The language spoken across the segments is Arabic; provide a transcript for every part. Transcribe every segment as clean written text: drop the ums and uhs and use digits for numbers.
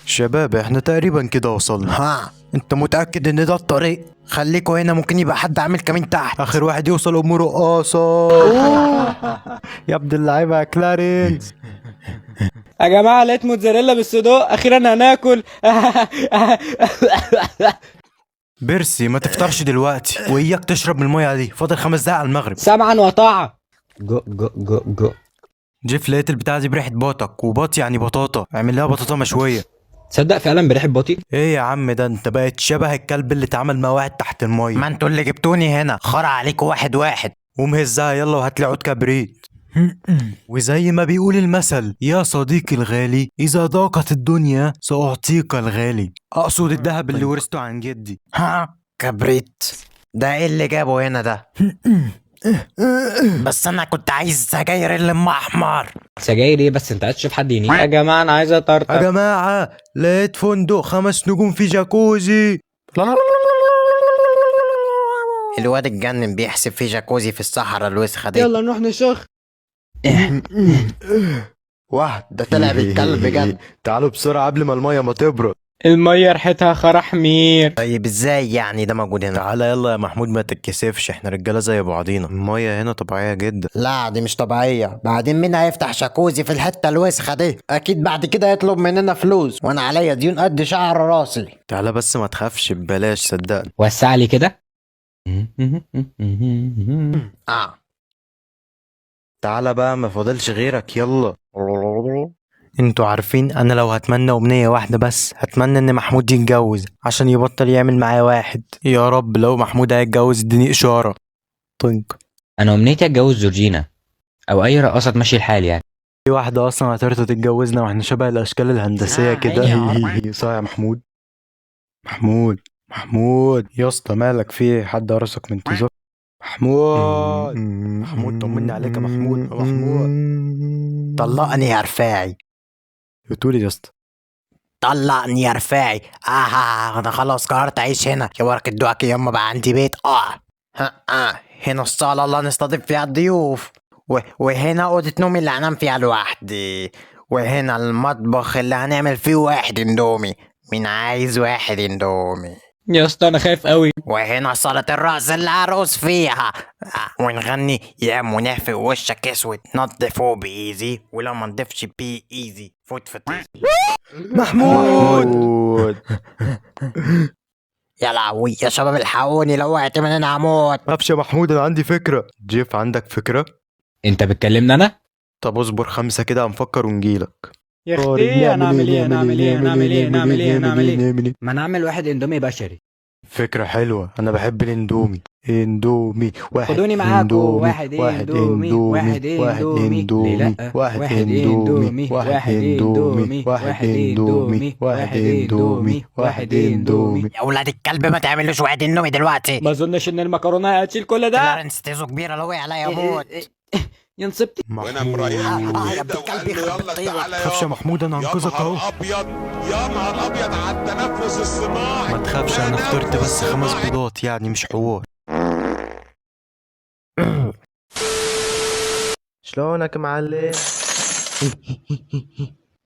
شباب احنا تقريبا كده وصلنا. ها، انت متأكد ان ده الطريق؟ خليكوا هنا، ممكن يبقى حد عامل كمين تحت. اخر واحد يوصل امه رقاصة. يا ابن اللعيبة يا كلارنس. يا جماعة لقيت موتزاريلا بالصدوق، أخيرا هناكل. بيرسي ما تفطرش دلوقتي، وإياك تشرب من المية دي، فاضل 5 دقايق على المغرب. سمعا وطاعة. جو جو جو جو. جيف لقيت البتاعة دي بريحة بطك، وبط يعني بطاطا، اعمل لها بطاطا مشوية. تصدق فعلا بريحة بطيء. ايه يا عم ده، انت بقيت شبه الكلب اللي اتعمل مع واحد تحت المية. ما انتوا اللي جبتوني هنا، خرع عليكوا واحد واحد. قوم هزها يلا وهات لي عود كبريت. وزي ما بيقول المثل، يا صديقي الغالي إذا ضاقت الدنيا سأعطيك الغالي. أقصد الذهب اللي ورثته عن جدي. ها، كبريت. ده ايه اللي جابه هنا ده؟ بس انا كنت عايز سجاير اللي ام احمر. سجاير ايه بس؟ انت عايز تشوف حد ينيك؟ يا جماعة أنا عايز يا أطرطق. جماعة لقيت فندق 5 نجوم في جاكوزي. الواد اتجنن بيحسب في جاكوزي في الصحراء الوسخة دي. يلا نروح نشخ. واحد ده طلع بيتكلم بجد. تعالوا بسرعة قبل ما المية ما تبرد. المية ريحتها خرا حمير. طيب ازاي يعني ده موجود هنا؟ تعالى يلا يا محمود ما تتكسفش، احنا رجالة زي بعضينا، المية هنا طبيعية جدا. لا دي مش طبيعية. بعدين مين هيفتح جاكوزي في الحتة الوسخة دي؟ اكيد بعد كده يطلب مننا فلوس، وانا عليا ديون قد شعر راسي. تعالى بس ما تخافش، ببلاش صدقني. وسع لي كده. اه تعالى بقى ما فاضلش غيرك يلا. انتوا عارفين انا لو هتمنى امنية واحدة بس، هتمنى ان محمود يتجوز عشان يبطل يعمل معايا واحد. يا رب لو محمود هيتجوز اديني اشارة. طنك. أنا أمنيتي أتجوز جورجينا أو أي رقاصة تمشي الحال يعني. في واحدة اصلا هترضى تتجوزنا واحنا شبه الاشكال الهندسية كده. صح يا محمود. محمود يا اسطى مالك، في حد قرصك من تزور؟ محمود طمني عليك يا محمود. طلقني يا رفاعي. بتقولي يا اسطى؟ طلقني يا رفاعي. انا خلاص قررت اعيش هنا. يا بركة دعاك يا اما بقى عندي بيت. هنا الصالة اللي هنستضيف فيها الضيوف، وهنا أوضة نومي اللي هنام فيها لوحدي، وهنا المطبخ اللي هنعمل فيه واحد اندومي. مين عايز واحد اندومي؟ يا اسطى أنا خايف قوي. وهنا صالة الرقص اللي هرقص فيها، ونغني يا منافق وشك اسود نضفه بإيزي، ولو ما نضفش بي ايزي فوت في محمود. يا لهوي يا شباب الحقوني، لو وقعت من هنا هموت. مافش يا محمود انا عندي فكرة. جيف عندك فكرة؟ أنت بتكلمني أنا؟ طب اصبر 5 كده هنفكر ونجيلك. يا اختي هنعمل ايه ما نعمل واحد اندومي بشري. فكرة حلوة، أنا بحب الإندومي. إندومي واحد، خدوني معاكم. إندومي واحد اندومي واحد اندومي إندومي واحد إندومي واحد إندومي واحد إندومي واحد إندومي واحد إندومي. يا ولاد الكلب ما تعملوش واحد اندومي دلوقتي. ما اظنش ان المكرونه هتشيل كل ده. كلارنس تيزو كبيرة لو وقع عليا اموت. يا نصبتي. وانا مريح يا ابن الكلب يخرب بيت طيبك. متخافش يا محمود أنا هنقذك أهو. ابيض يا نهار ابيض على التنفس الصناعي. ما تخافش أنا فطرت بس 5 بيضات يعني مش حوار. شلونك يا معلم؟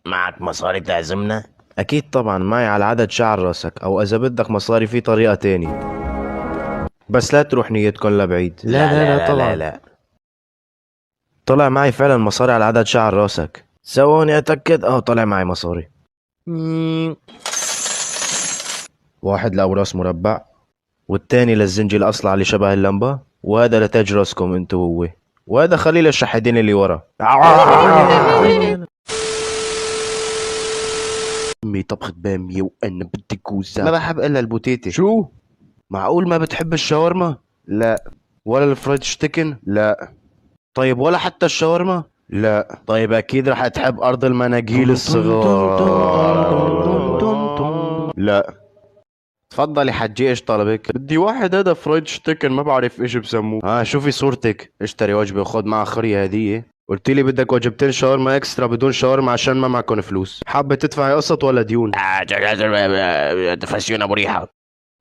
معك مصاري تعزمنا؟ أكيد طبعا معي على عدد شعر راسك، أو إذا بدك مصاري في طريقة تاني، بس لا تروح نيتكم لبعيد. لا طبعا لا. طلع معي فعلا مصاري على عدد شعر راسك. ثواني أتأكد. طلع معي مصاري. واحد لأوراس مربع، والتاني للزنجي الأصلع اللي شبه اللمبة، وهذا لتاج راسكم انتو هو، وهذا خليل الشحادين اللي ورا. أمي طبخت بامية وأنا بدي كوزة. ما بحب إلا البوتيتي. شو؟ معقول ما بتحب الشاورما؟ لا. ولا الفرايد شتيكن؟ لا. طيب ولا حتى الشاورما؟ لا. طيب أكيد رح تحب أرض المناجيل الصغار. لا. تفضلي حجي، ايش طلبك؟ بدي واحد هذا فرايد شتيكن، ما بعرف ايش بسموه. شوفي صورتك، اشتري وجبة وخد معها خرية هدية. قلت لي بدك وجبتين شاورما اكسترا بدون شاورما عشان ما معكم فلوس. حابة تدفعي قسط ولا ديون؟ فسيونة مريحة.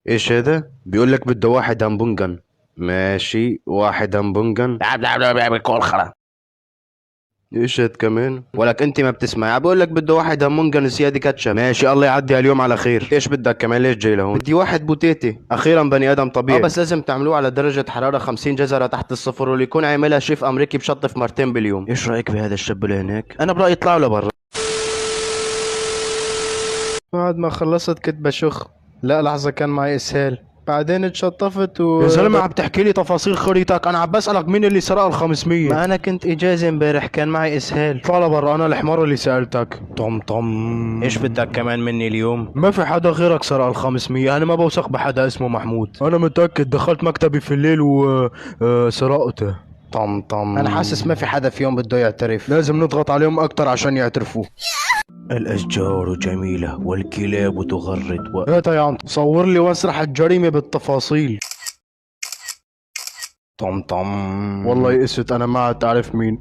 ايش هذا؟ بيقول لك بده واحد همبونجن. ماشي، واحد همبونجن. بكل خرا. اشهد كمان ولك انت ما بتسمعي، بقول لك بده واحد همونجن زياده كاتشب. ماشي الله يعدي اليوم على خير. ايش بدك كمان؟ ليش جاي لهون؟ بدي واحد بوتيتي. اخيرا بني ادم طبيعي. بس لازم تعملوه على درجه حراره 50 جزره تحت الصفر، واللي يكون عاملها شيف امريكي بشطف مرتين باليوم. ايش رايك بهذا الشاب اللي هناك؟ انا برايي يطلعوا لبرا. بعد ما خلصت كنت بشخ. لا لحظه، كان معي اسهال، بعدين اتشطفت يا زلمه عم تحكي لي تفاصيل خريطتك، انا عم بسالك مين اللي سرق ال 500. ما انا كنت اجازه امبارح، كان معي اسهال. طالع برا، انا الحمار اللي سالتك. طم ايش بدك كمان مني اليوم؟ ما في حدا غيرك سرق ال 500، انا ما بوثق بحدا اسمه محمود. انا متاكد، دخلت مكتبي في الليل وسرقته. طم انا حاسس ما في حدا فيهم بده يعترف، لازم نضغط عليهم اكتر عشان يعترفوا. الأشجار جميلة والكلاب تغرد هات يا عم صور لي واسرح الجريمة بالتفاصيل. طم والله يئست، أنا ما عاد تعرف مين.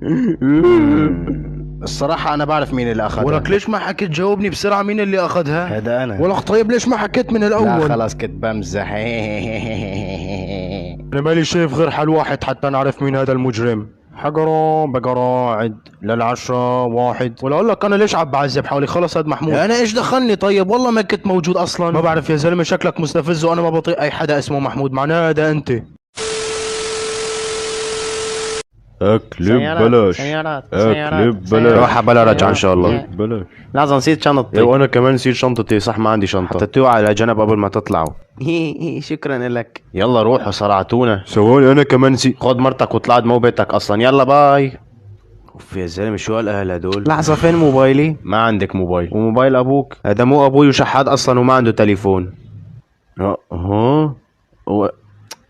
الصراحة أنا بعرف مين اللي أخذها. ولك ليش ما حكيت جاوبني بسرعة مين اللي أخذها؟ هذا أنا. ولك طيب ليش ما حكيت من الأول؟ لا خلاص كنت بمزح. أنا مالي شايف غير حل واحد حتى نعرف مين هذا المجرم. حجرة بقرة عد للعشرة واحد. ولا اقول لك انا ليش عم بعذب حالي؟ خلص هاد محمود. انا ايش دخلني؟ طيب والله ما كنت موجود اصلا. ما بعرف يا زلمه، شكلك مستفز وانا ما بطيق اي حدا اسمه محمود، معناه هذا انت. اكلب بلاش. اكلب بلاش. روح بلا رجع ان شاء الله. بلاش. لازم نسيت شنطتي. وانا كمان نسيت شنطتي، صح ما عندي شنطه. حطيتوها على جنب قبل ما تطلعوا. شكرا لك. يلا روحوا صرعتونا. ثواني انا كمان نسيت. خد مرتك وطلعت مو بيتك اصلا. يلا باي. اوف يا زلمه شو هالاهل هدول؟ لحظه، فين موبايلي؟ ما عندك موبايل. وموبايل ابوك؟ هذا مو ابوي وشحات اصلا وما عنده تليفون.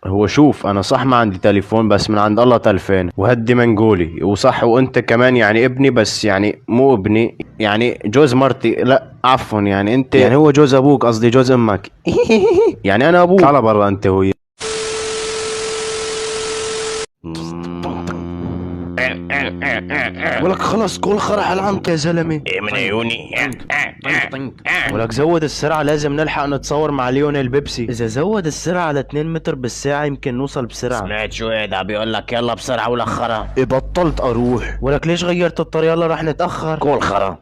هو شوف، انا صح ما عندي تليفون بس من عند الله تلفين، وهدي منقولي وصح، وانت كمان يعني ابني، بس يعني مو ابني، يعني جوز مرتي. لا عفوا، يعني انت يعني هو جوز ابوك، قصدي جوز امك. يعني انا ابوك. على برا انت وهي. ولك خلص كل خرح العنق يا زلمه. من عيوني. ولك زود السرعة، لازم نلحق نتصور مع ليونيل بيبسي. إذا زود السرعة على 2 متر بالساعة يمكن نوصل بسرعة. سمعت شو هيدا بيقول لك يلا بسرعة ولخرة. بطلت أروح. ولك ليش غيرت الطريقة؟ يلا رح نتأخر. كل خرا.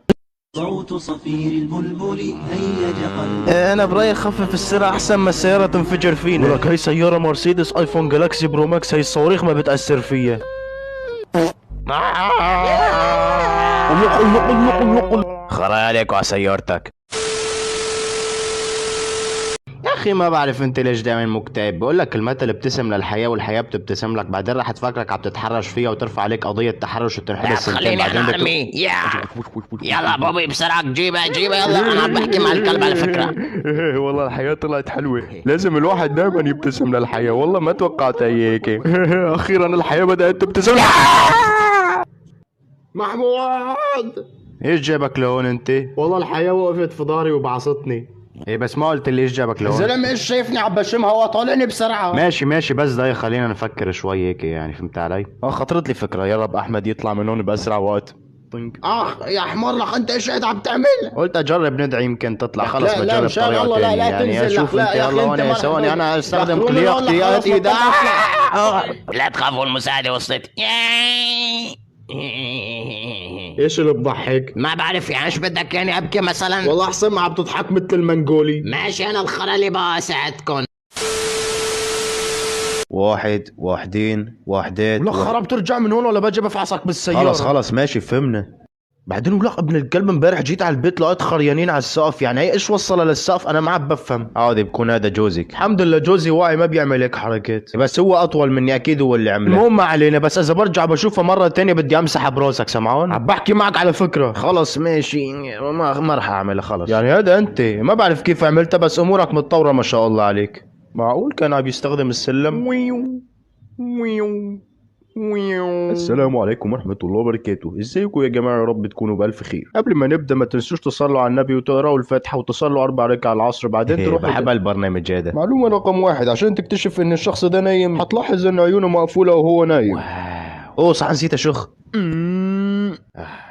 صوت صفير البلبل هيج قلبي. أنا برأيي خفف السرعة أحسن ما السيارة تنفجر فينا. ولك هي سيارة مرسيدس ايفون جالاكسي برو ماكس، هي الصواريخ ما بتأثر فيها. خرا عليك وعلى سيارتك. يا اخي ما بعرف انت ليش دايما مكتئب. بقول لك المثل ابتسم للحياه والحياه بتبتسم لك، بعدين رح تفكرك عم تتحرش فيها وترفع عليك قضيه تحرش وتنحبس سنتين. خليني احمي. يلا بابي بسرعة جيبها يلا. انا عم بحكي مع الكلب على فكرة. والله الحياة طلعت حلوة، لازم الواحد دائما يبتسم للحياة. والله ما توقعت هيك. اخيرا الحياة بدأت تبتسم. محمود ايش جابك لهون انت؟ والله الحياه وقفت في ظهري وبعصتني. ايه بس ما قلت لي ايش جابك لهون؟ زلمة ايش شايفني عم بشمها وطالعني بسرعة. ماشي بس دقيقة خلينا نفكر شوي هيك، يعني فهمت علي؟ خطرت لي فكرة، يا رب احمد يطلع من هون باسرع وقت. يا حمار لك انت ايش قاعد عم تعمل؟ قلت اجرب ندعي يمكن تطلع. خلص لا بجرب مشان طريقة الله تانية. لا يعني تنزل. اشوف لا انت. يا أخي يلا انت وانا ثواني انا استخدم يا لياقتي. لا تخافوا المساعدة وصلت. ايش اللي بضحك؟ ما بعرف يعني ايش بدك يعني ابكي مثلا؟ والله احسن ما عم تضحك مثل المنغولي. ماشي انا الخرا اللي بقى اساعدكم. واحد واحدين واحدات. لا خرب ترجع من هون ولا باجي بفعصك بالسيارة. خلص ماشي فهمنا. بعدين ولك ابن الكلب امبارح جيت على البيت لقيت خريانين على السقف، يعني هي ايش وصلها للسقف؟ انا ما عم بفهم. عادي بكون هذا جوزك. الحمد لله جوزي واعي ما بيعمل هيك حركات، بس هو اطول مني اكيد هو اللي عمله. المهم ما علينا، بس اذا برجع بشوفها مرة تانية بدي امسحها براسك، سمعون؟ عم بحكي معك على فكرة. خلص ماشي، ما رح اعملها خلص. يعني هذا انت ما بعرف كيف عملتها، بس امورك متطورة ما شاء الله عليك. معقول كان عم يستخدم السلم؟ السلام عليكم ورحمة الله وبركاته. ازيكم يا جماعة؟ يا رب تكونوا بألف خير. قبل ما نبدأ ما تنسوش تصلوا على النبي وتقرأوا الفاتحة وتصلوا 4 ركعة العصر، بعدين تروحوا. بحب البرنامج هذا. معلومة رقم 1، عشان تكتشف ان الشخص ده نايم هتلاحظ ان عيونه مقفولة وهو نايم. اوه صح نسيت اشخ.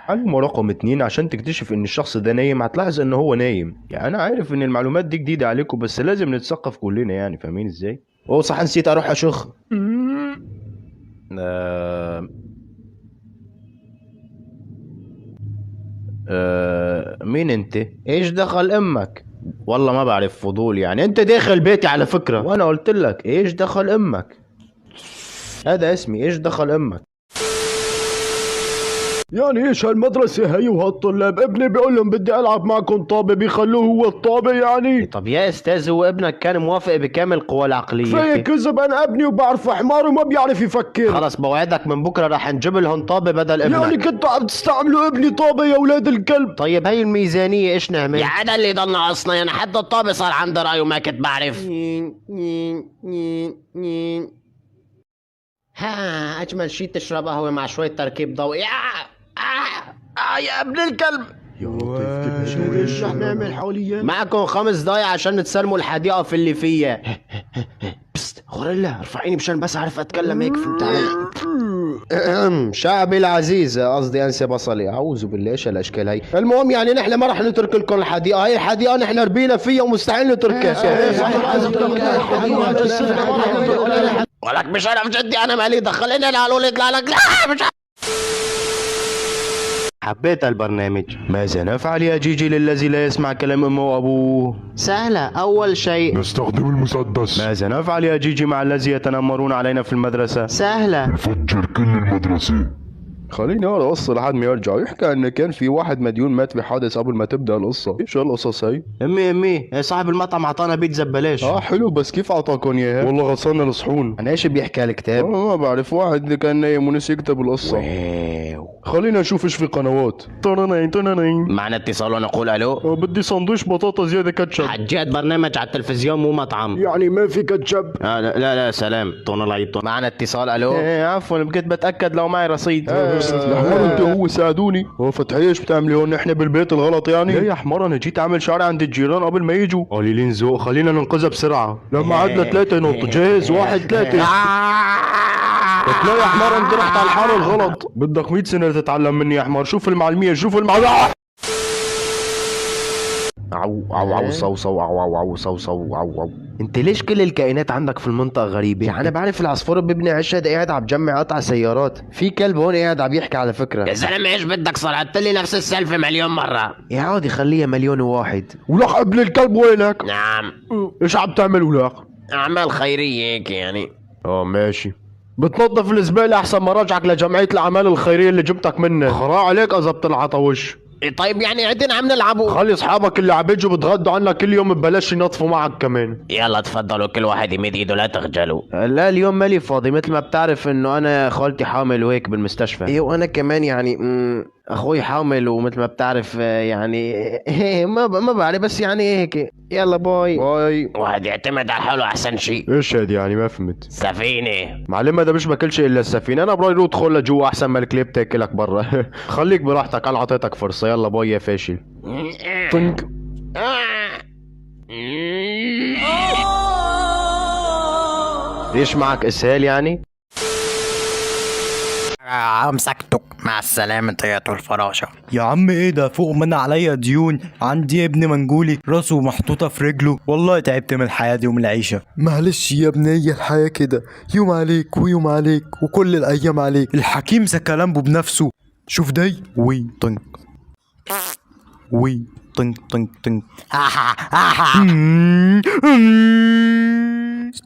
معلومة رقم 2، عشان تكتشف ان الشخص ده نايم هتلاحظ ان هو نايم. يعني انا عارف ان المعلومات دي جديدة عليكم بس لازم نتثقف كلنا، يعني فاهمين ازاي؟ اوه صح نسيت اروح اشخ. مين انت؟ ايش دخل امك؟ والله ما بعرف، فضول يعني. انت داخل بيتي على فكرة، وانا قلت لك ايش دخل امك. هذا اسمي، ايش دخل امك. يعني ايش هالمدرسة هي وهالطلاب؟ ابني بيقول لهم بدي العب معكم طابة بيخلوه هو الطابة يعني. طب يا استاذ، هو ابنك كان موافق بكامل قوى العقلية. كفاية كذب، انا ابني وبعرف حمار وما بيعرف يفكر. خلص بوعدك من بكرة رح نجيب لهم طابة بدل ابنك. يعني كنتوا عم تستعملوا ابني طابة يا اولاد الكلب. طيب هي الميزانية ايش نعمل؟ يا انا اللي ضل ناقصنا يعني، حتى الطابة صار عنده رأي وما كنت بعرف. ها اجمل شيء تشرب قهوة مع شوية تركيب ضوئي. يا ابن الكلب. يا لطيف ايش رح نعمل حاليا؟ معكم 5 دقايق عشان تسلموا الحديقة في اللي فيها. بست غوريلا، ارفعيني مشان بس اعرف اتكلم هيك، فهمت علي؟ شعبي العزيز، قصدي انسى بصلي، اعوذ بالله ايش الاشكال هي. المهم يعني نحن ما رح نترك لكم الحديقة، هي الحديقة نحن ربينا فيها ومستحيل نتركها. ولك بشرف جدي انا مالي دخلني لا الولد لا لك لا مش حبيت البرنامج. ماذا نفعل يا جيجي للذي لا يسمع كلام امه وابوه؟ سهلة، اول شيء نستخدم المسدس. ماذا نفعل يا جيجي مع الذي يتنمرون علينا في المدرسة؟ سهلة. نفجر كل المدرسة. خليني اقرا قصة لحد ما يرجع. يحكى ان كان في واحد مديون مات بحادث قبل ما تبدا القصة. ايش هالقصص هي؟ امي صاحب المطعم اعطانا بيتزا ببلاش. حلو، بس كيف اعطاكم اياها؟ والله غصنا الصحون. انا ايش بيحكي هالكتاب؟ ما بعرف، واحد اللي كان نايم ونسي يكتب القصة. خلينا نشوف ايش في قنوات. معنا اتصال ونقول الو. بدي سندويش بطاطا زيادة كاتشب. حجيت برنامج على التلفزيون مو مطعم. يعني ما في كاتشب؟ لا سلام معنا اتصال الو. عفوا، كنت بتاكد لو معي رصيد. يا حمار انت هو ساعدوني. فتحية ايش بتعملي هون؟ احنا بالبيت الغلط يعني؟ لا يا حمار، انا جيت اعمل شعري عند الجيران قبل ما يجوا. قليلين ذوق، خلينا ننقذها بسرعة. لما عدنا 3 ينط. جاهز؟ 1 3. لا يا حمار، انت رحت على الحارة الغلط. بدك 100 سنة تتعلم مني يا حمار. شوف المعلمية، شوف المعلمية. عو صو. انت ليش كل الكائنات عندك في المنطقة غريبة؟ يعني انا بعرف العصفور بابن عشاد قاعد عم بجمع قطع سيارات، في كلب هون قاعد عم يحكي على فكرة. يا زلمة ايش بدك، صلحت لي نفس السالفة مليون مرة. يا عادي خليها 1,000,001. ولك ابن الكلب وينك؟ نعم. ايش عم تعمل ولك؟ اعمال خيرية هيك يعني. ماشي. بتنظف الزبالة احسن ما راجعك لجمعية الاعمال الخيرية اللي جبتك منها. خراع عليك اذا العطوش. طيب يعني عدنا عم نلعبوا. خلي اصحابك اللي عم بيجوا بتغدوا عنك كل يوم ببلاش ينظفوا معك كمان. يلا تفضلوا كل واحد يمد ايده لا تخجلوا. لا اليوم مالي فاضي، مثل ما بتعرف انه انا خالتي حامل وهيك بالمستشفى. ايه وانا كمان يعني اخوي حامل، ومثل ما بتعرف يعني ما بعرف، بس يعني هيك. يلا باي. واحد يعتمد على حاله احسن شيء. ايش هاد يعني؟ ما فهمت. سفينة معلم، هذا مش باكل شيء الا السفينة. انا برايي روح ادخل لجوا احسن ما الكليب تاكلك برا. خليك براحتك، انا عطيتك فرصة. يلا باي يا فاشل. طنك. ليش معك اسهال يعني؟ مسكتك. مع السلامة يا الفراشة. يا عم ايه ده؟ فوق من عليا ديون. عندي ابن منجولي راسه محطوطة في رجله. والله تعبت من الحياة دي ومن العيشة. معلش يا ابني، هي الحياة كده، يوم عليك ويوم عليك وكل الايام عليك. الحكيم سكلامبو بنفسه. شوف داي وي طنك وي طنك طنك طنك.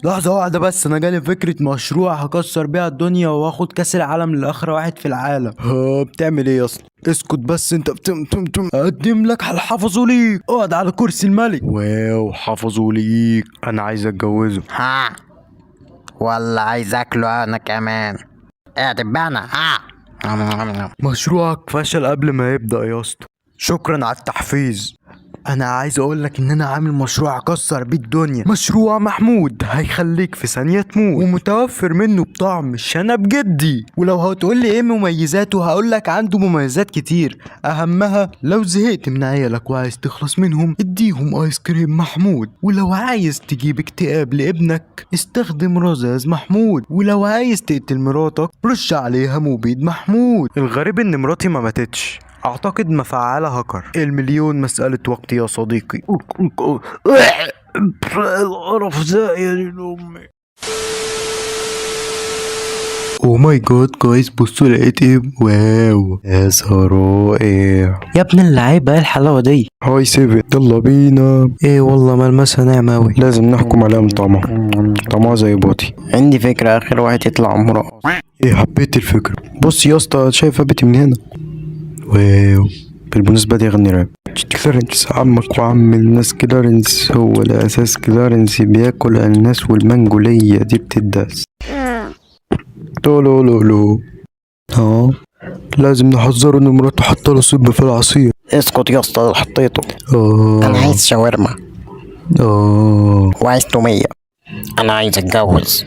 لحظة واحدة بس، أنا جالي فكرة مشروع هكسر بيها الدنيا وآخد كأس العالم لآخر واحد في العالم. بتعمل إيه أصلا؟ اسكت بس أنت. أقدم لك حفظوا ليك، اقعد على كرسي الملك. واو، حفظوا ليك. أنا عايز أتجوزه. والله عايز أكله أنا كمان. تبعنا. مشروعك فشل قبل ما يبدأ يا اسطى. شكرا على التحفيز. انا عايز اقولك ان انا عامل مشروع اكسر بيه الدنيا. مشروع محمود هيخليك في ثانية تموت، ومتوفر منه بطعم الشنب جدي. ولو هتقولي ايه مميزاته، هقولك عنده مميزات كتير. اهمها لو زهقت من عيالك وعايز تخلص منهم، اديهم ايس كريم محمود. ولو عايز تجيب اكتئاب لابنك، استخدم رذاذ محمود. ولو عايز تقتل مراتك، رش عليها مبيد محمود. الغريب ان مراتي ما ماتتش، اعتقد مفعلة هاكر. المليون مسألة وقت يا صديقي. القرف ده يا لأمي. او ماي جاد جايز بصوا لقيت ايه. واو يا رائع. يا ابن اللعيبة ايه الحلاوة دي؟ هاي 7 يلا بينا. ايه والله ملمسها ناعمة اوي. لازم نحكم عليها من طعمها. طعمها زي بوتي. عندي فكرة، آخر واحد يطلع عمره. ايه حبيت الفكرة. بص يا اسطى شايف بيتي من هنا. واو بالمناسبة دي غني راب. كلارنس عمك وعم الناس كلارنس هو الأساس. كلارنس بياكل الناس والمانجولية دي بتداس. لو ها لازم نحذره ان مراته حاطه له سم في العصير. اسكت يا اسطى، حطيته. اه أنا عايز شاورما وعايز تومية. أنا عايز أتجوز.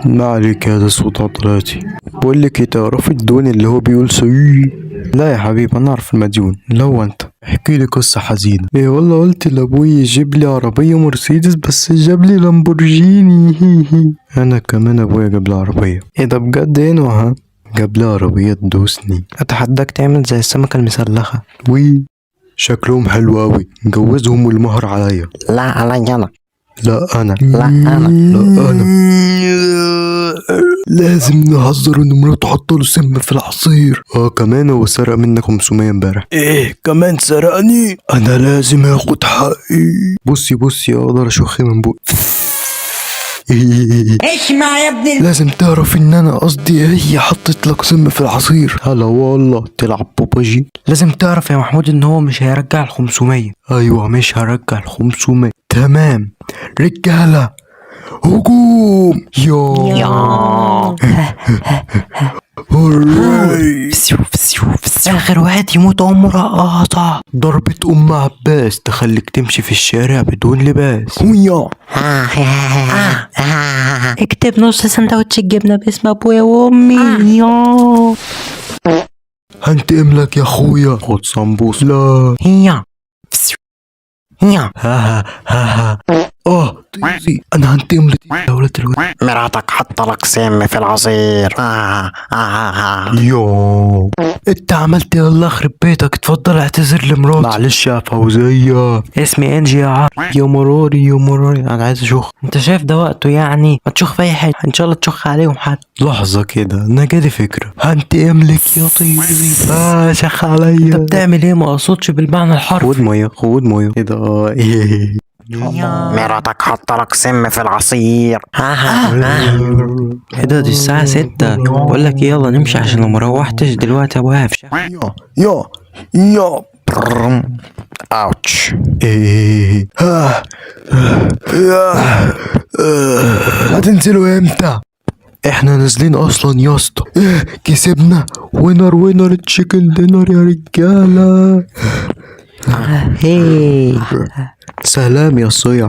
ما عليك يا ده صوت عضلاتي. بقول لك ايه، تعرف الدون اللي هو بيقول سي؟ لا يا حبيبي انا اعرف المديون. لو انت احكي لي قصه حزينه. ايه والله قلت لابوي يجيب لي عربيه مرسيدس بس جاب لي لامبورجيني. انا كمان ابويا جاب لي عربيه. ايه ده بجد؟ ايه نوعها؟ جاب لي عربيه تدوسني. اتحداك تعمل زي السمكة المسلخة. وي شكلهم حلو قوي. نجوزهم والمهر عليا. لا عليا أنا. لا انا. لا أنا. لا انا. لازم نحذر ان مراته حاطه له سم في العصير. كمان هو سرق منك 500 امبارح. ايه كمان سرقني؟ انا لازم اخد حقي. بصي اقدر اشخ من بقي. اسمع يا ابني. لازم تعرف ان انا قصدي هي حطت لك سم في العصير. هلا والله تلعب بوباجي. لازم تعرف يا محمود ان هو مش هيرجع ال500. ايوه مش هرجع ال500. تمام رجاله هجوم. اخر واحد يموت عمره قاطع. ضربة ام عباس تخليك تمشي في الشارع بدون لباس. اكتب نص سندوتش الجبنة باسم ابويا وامي. هنتقم لك يا اخويا. خد صنبوس. لا هيا ها طيزي انا هنتقم لك يا ولد الولد. مراتك حاطة لك سم في العصير. يو انت عملت ايه؟ الله يخرب بيتك. اتفضل اعتذر لمراتي. معلش يا فوزية. اسمي انجي يا عار. يا مراري انا عايز اشوف. انت شايف ده وقته يعني؟ ما تشوف في اي حاجة ان شاء الله تشخ عليهم حد. لحظة كده انا جالي فكرة. هنتقم لك يا طيزي. شخ عليا. انت بتعمل ايه؟ ما اقصدش بالمعنى الحرفي. خد مية ايه ده. ايه مراتك حاطة لك سم في العصير. ايه ده؟ دي الساعة 6. بقول لك ايه، يلا نمشي عشان لو مروحتش دلوقتي ابويا هيفشخ. يا اوتش. ايه هتنزلوا امتى؟ احنا نازلين اصلا يا اسطى. كسبنا. وينر تشيكن دينر يا رجاله. هي سلام يا صيع.